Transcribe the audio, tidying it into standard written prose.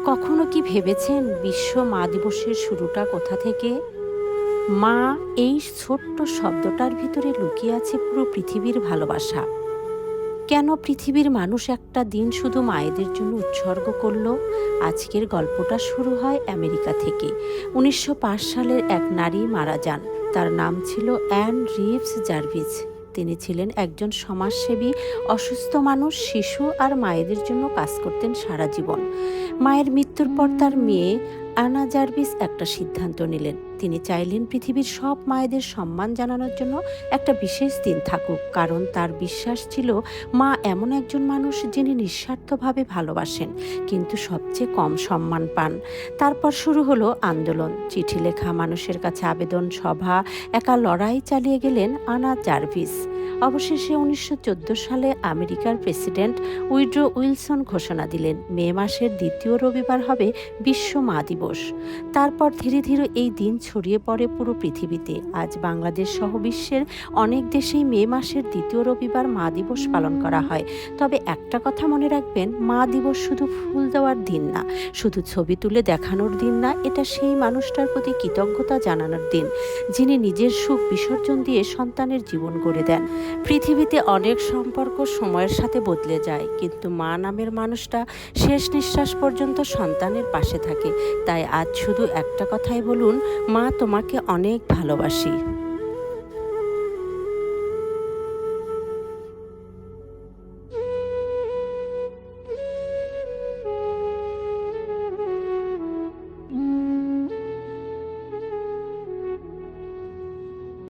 কখনো কি ভেবেছেন বিশ্ব মা দিবসের শুরুটা কোথা থেকে? মা, এই ছোট্ট শব্দটার ভিতরে লুকিয়ে আছে পুরো পৃথিবীর ভালোবাসা। কেন পৃথিবীর মানুষ একটা দিন শুধু মায়েদের জন্য উৎসর্গ করলো? আজকের গল্পটা শুরু হয় আমেরিকা থেকে। 1905 সালের এক নারী মারা যান। তার নাম ছিল অ্যান রিভস জার্ভিস। তিনি ছিলেন একজন সমাজসেবী, অসুস্থ মানুষ, শিশু আর মায়েদের জন্য কাজ করতেন সারা জীবন। মায়ের মৃত্যুর পর তার মেয়ে আনা জার্ভিস একটা সিদ্ধান্ত নিলেন। তিনি চাইলেন পৃথিবীর সব মায়েদের সম্মান জানানোর জন্য একটা বিশেষ দিন থাকুক, কারণ তার বিশ্বাস ছিল মা এমন একজন মানুষ যিনি নিঃস্বার্থভাবে ভালোবাসেন কিন্তু সবচেয়ে কম সম্মান পান। তারপর শুরু হলো আন্দোলন, চিঠি লেখা, মানুষের কাছে আবেদন সভা, একা লড়াই চালিয়ে গেলেন আনা জার্ভিস। অবশেষে 1914 সালে আমেরিকার প্রেসিডেন্ট উইড্রো উইলসন ঘোষণা দিলেন মে মাসের দ্বিতীয় রবিবার হবে বিশ্ব মা দিবস। তারপর ধীরে ধীরে এই দিন ছড়িয়ে পড়ে পুরো পৃথিবীতে। আজ বাংলাদেশ সহ বিশ্বের অনেক দেশেই মে মাসের দ্বিতীয় রবিবার মা দিবস পালন করা হয়। তবে একটা কথা মনে রাখবেন, মা দিবস শুধু ফুল দেওয়ার দিন না, শুধু ছবি তুলে দেখানোর দিন না, এটা সেই মানুষটার প্রতি কৃতজ্ঞতা জানানোর দিন যিনি নিজের সুখ বিসর্জন দিয়ে সন্তানের জীবন গড়ে দেন। পৃথিবীতে অনেক সম্পর্ক সময়ের সাথে বদলে যায়, কিন্তু মা নামের মানুষটা শেষ নিঃশ্বাস পর্যন্ত সন্তানের পাশে থাকে। তাই আজ শুধু একটা কথাই বলুন, মা তোমাকে অনেক ভালোবাসি।